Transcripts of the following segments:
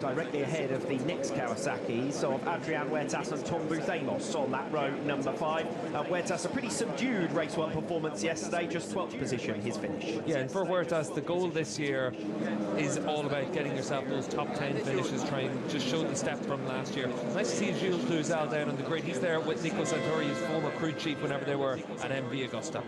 directly ahead of the next Kawasaki's of Adrian Huertas and Tom Booth-Amos on that row number 5. Huertas, a pretty subdued race 1 performance yesterday, just 12th position, his finish. Yeah, and for Huertas, the goal this year is all about getting yourself those top 10 finishes, trying just show the step from last year. Nice to see Gilles Cluzel down on the grid. He's there with Nico Santori, his former crew chief, whenever they were at MV Augusta.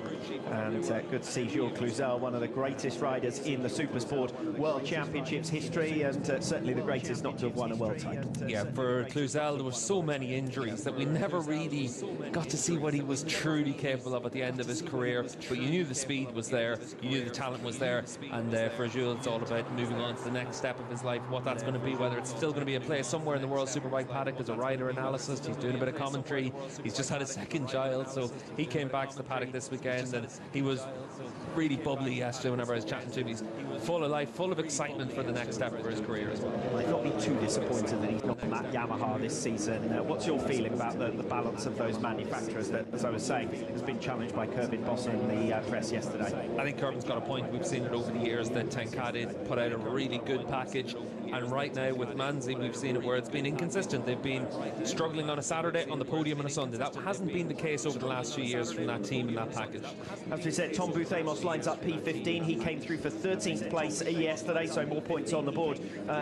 And good to see Gilles Cluzel, one of the greatest riders in the Supersport World Championships history, and certainly the greatest not to have won a world title. Yeah, for Cluzel, there were so many injuries that we never really got to see what he was truly capable of at the end of his career. But you knew the speed was there, you knew the talent was there, and for Gilles, it's all about moving on to the next step of his life, what that's going to be, whether it's still going to be a place somewhere in the World Superbike paddock as a rider analyst. He's doing a bit of commentary. He's just had a second child, so he came back to the paddock this weekend, and he was really bubbly yesterday whenever I was chatting to him. He's full of life, full of excitement for the next step for his career as well. I've not been too disappointed that he's not on that Yamaha this season. What's your feeling about the balance of those manufacturers that, as I was saying, has been challenged by Kerbin Boss in the press yesterday? I think Kerbin's got a point. We've seen it over the years that Tenkate put out a really good package, and right now with Manzi we've seen it where it's been inconsistent. They've been struggling on a Saturday, on the podium on a Sunday. That hasn't been the case over the last few years from that team and that package. As we said, Tom Booth-Amos lines up P15. He came through for 13th place yesterday, so more points on the board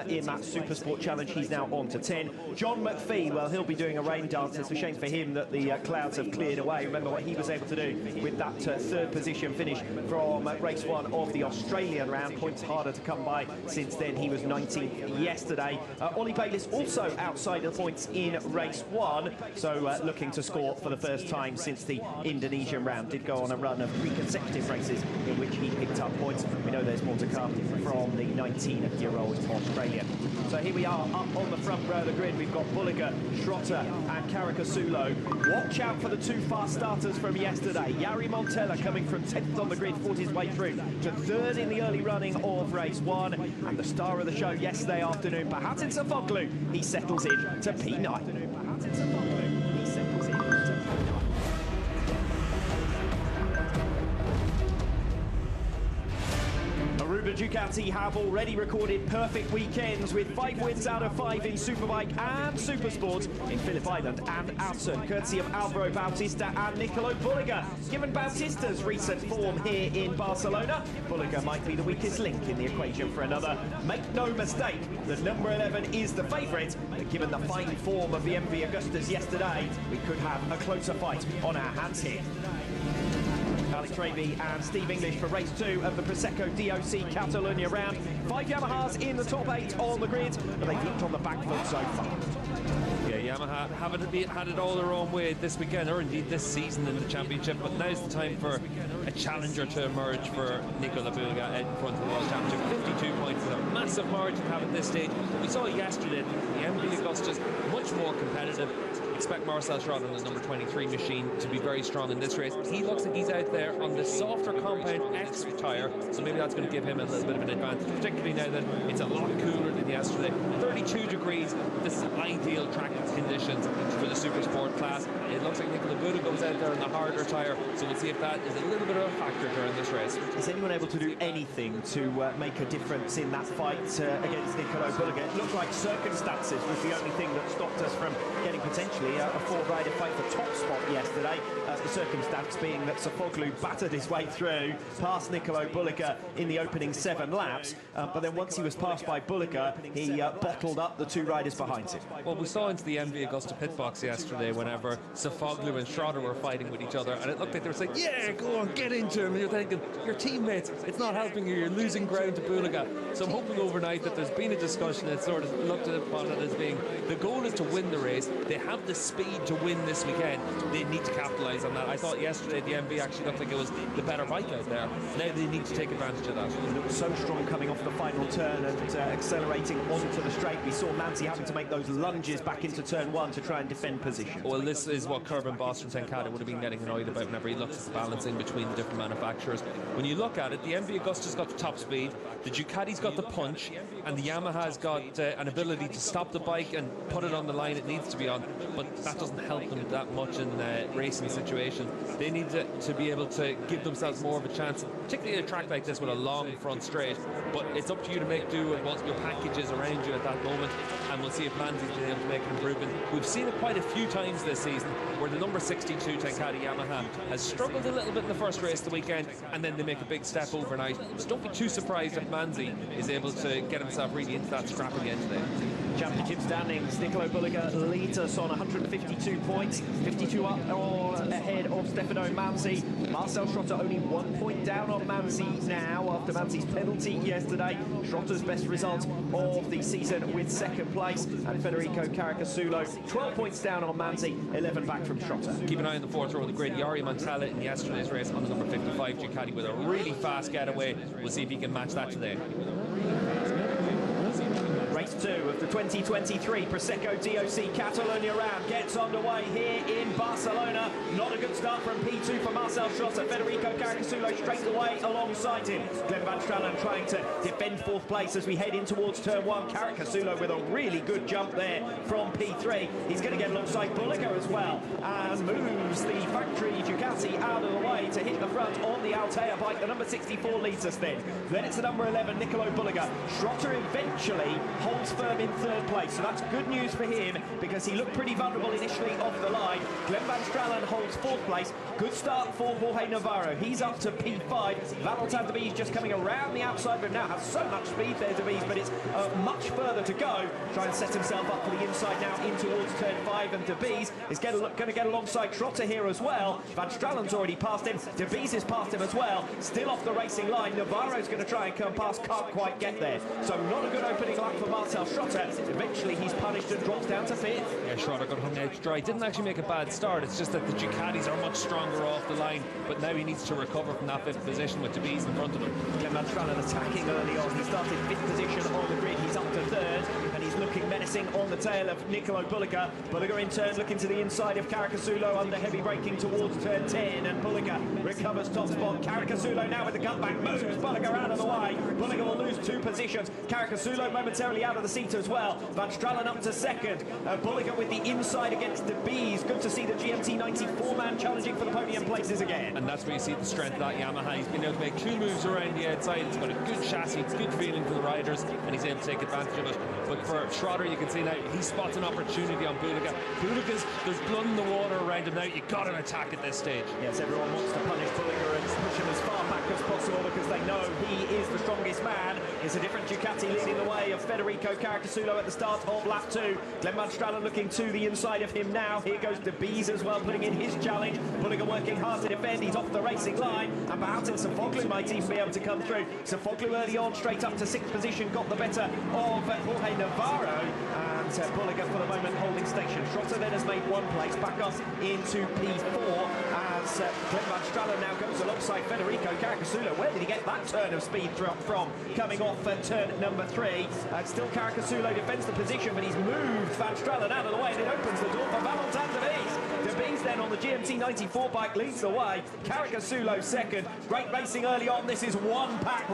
in that Supersport Challenge. He's now on to 10. John McPhee, well, he'll be doing a rain dance. It's a shame for him that the clouds have cleared away. Remember what he was able to do with that third position finish from race 1 of the Australian round. Points harder to come by since then. He was 19th yesterday. Ollie Bayliss also outside of the points in race 1, so looking to score for the first time since the Indonesian round. Did go on a run of 3 consecutive races in which he picked up points. We know there's more to come from the 19-year-old Australian. So here we are up on the front row of the grid. We've got Bulliger, Schrotter and Caricasulo. Watch out for the 2 fast starters from yesterday. Jari Montella coming from 10th on the grid, fought his way through to 3rd in the early running of race 1. And the star of the show yesterday afternoon, Bahattin Safoglu, he settles in to P9. Aruba Ducati have already recorded perfect weekends with 5 wins out of 5 in Superbike and Supersport in Phillip Island and Assen, courtesy of Alvaro Bautista and Nicolo Bulliger. Given Bautista's recent form here in Barcelona, Bulliger might be the weakest link in the equation for another. Make no mistake, the number 11 is the favourite, but given the fine form of the MV Augustas yesterday, we could have a closer fight on our hands here. Alex Raby and Steve English for race 2 of the Prosecco DOC Catalunya round. 5 Yamahas in the top 8 on the grid, but they've looked on the back foot so far. Yeah, Yamaha haven't had it all their own way this weekend, or indeed this season in the championship, but now's the time for a challenger to emerge for Nicola Bulliga in front of the World Championship. 52 points is a massive margin to have at this stage. We saw yesterday the MV Augustas much more competitive. Expect Marcel Schrotter on his number 23 machine to be very strong in this race. He looks like he's out there on the softer compound X tyre, so maybe that's going to give him a little bit of an advantage, particularly now that it's a lot cooler than yesterday. 32 degrees, this is ideal track conditions for the Supersport class. It looks like Nicola Bulliga goes out there on the harder tyre, so we'll see if that is a little bit of a factor during this race. Is anyone able to do anything to make a difference in that fight against Nicola Bulliga? It looked like circumstances was the only thing that stopped us from getting potentially a 4-rider fight for top spot yesterday. The circumstance being that Safoglu battered his way through past Nicola Bulliga in the opening 7 laps, but then once he was passed by Bulliga, he bottled up the 2 riders behind him. Well, we saw into the MV Augusta pit box yesterday whenever Safoglu and Schrotter were fighting with each other, and it looked like they were saying, yeah, go on, get into him. And you're thinking, your teammates, it's not helping you, you're losing ground to Bulliga. So I'm hoping overnight that there's been a discussion that sort of looked upon it as being, the goal is to win the race. They have the speed to win this weekend. They need to capitalise on that. I thought yesterday the MV actually looked like it was the better bike out there. Now they need to take advantage of that. It looked so strong coming off the final turn and accelerating onto the straight. We saw Manzi having to make those lunges back into turn 1 to try and defend position. Well, this is what Kerbin Boss from Tenkate would have been getting annoyed about whenever he looks at the balance in between the different manufacturers. When you look at it, the MV Augusta's got the top speed, the Ducati's got the punch, and the Yamaha's got an ability to stop the bike and put it on the line it needs to be on, but that doesn't help them that much in racing situations. They need to be able to give themselves more of a chance particularly a track like this with a long front straight. But it's up to you to make do with what your package is around you at that moment, and we'll see if Manzi's been able to make an improvement. We've seen it quite a few times this season where the number 62 Tenkate Yamaha has struggled a little bit in the first race of the weekend, and then they make a big step overnight. So don't be too surprised if Manzi is able to get himself really into that scrap again today. Championship standings, Nicolo Bulliger leads us on 152 points, 52 up or ahead of Stefano Manzi. Marcel Schrotter only 1 point down on Manzi now after Manzi's penalty yesterday. Schrotter's best result of the season with second place, and Federico Caricasulo 12 points down on Manzi, 11 back from Schrotter. Keep an eye on the fourth row of the grid. Yari Montella in yesterday's race on the number 55 Ducati with a really fast getaway. We'll see if he can match that today. Race 2 of the 2023 Prosecco DOC Catalonia round gets underway here in Barcelona. Not a good start from P2 for Marcel Schrotter. Federico Caricasulo straight away alongside him. Glenn Van Stralen trying to defend fourth place as we head in towards turn 1. Caricasulo with a really good jump there from P3. He's going to get alongside Bulliger as well, and moves the factory Ducati out of the way to hit the front on the Altea bike. The number 64 leads us then. Then it's the number 11, Nicolo Bulliger. Schrotter eventually holds firm in third place, so that's good news for him because he looked pretty vulnerable initially off the line. Glenn Van Stralen holds fourth place. Good start for Jorge Navarro. He's up to P5. Valentin de Bees just coming around the outside of him now. Has so much speed there, de Bees, but it's much further to go. Try and set himself up for the inside now in towards turn 5, and de Bees is going to get alongside Schrotter here as well. Van Stralen's already passed him. De Bees has passed him as well. Still off the racing line. Navarro's going to try and come past. Can't quite get there. So not a good opening lap for Marcel Schrotter. Eventually he's punished and drops down to 5th. Yeah, Schrotter got hung out dry. Didn't actually make a bad start. It's just that the Ducatis are much stronger off the line, but now he needs to recover from that 5th position with de Bees in front of him. Glenn Van Stralen attacking early on. He started 5th position on the grid. He's up to 3rd, and he's looking menacing on the tail of Nicolo Bulliger. Bulliger in turn looking to the inside of Caricasulo under heavy braking towards turn 10, and Bulliger recovers top spot. Caricasulo now with the cutback moves Bulliger out of the way. Bulliger will lose 2 positions. Caricasulo momentarily out of the seat as well. Van Stralen up to 2nd. Bulliger with the inside against de Bees. Good to see the GMT 94 man challenging for the podium places again. And that's where you see the strength of that Yamaha. He's been able to make 2 moves around the outside. He's got a good chassis, it's good feeling for the riders, and he's able to take advantage of it. But for Schrotter, you can see now he spots an opportunity on Bulliger. There's blood in the water around him now. You've got an attack at this stage. Yes, everyone wants to punish Bulliger and push him as far back as possible because they know he is the strongest man. It's a different Ducati leading the way of Federico Caricasulo at the start of lap 2. Glenn Van Stralen looking to the inside of him now. Here goes de Bees as well, putting in his challenge. Bulliger working hard to defend. He's off the racing line, and Boughton Sofoglu might even be able to come through. Sofoglu early on, straight up to 6th position, got the better of Jorge Navarro, and Bulliger for the moment holding station. Schrotter then has made 1 place, back up into P4 as Glenn Van Stralen now goes alongside Federico Caricasulo. Where did he get that turn of speed from? Coming off turn number 3. Still Caricasulo defends the position, but he's moved Van Stralen out of the way, and it opens the door for Valentin de Bees. De Bees then on the GMT 94 bike leads the way. Caricasulo 2nd. Great racing early on. This is 1 pack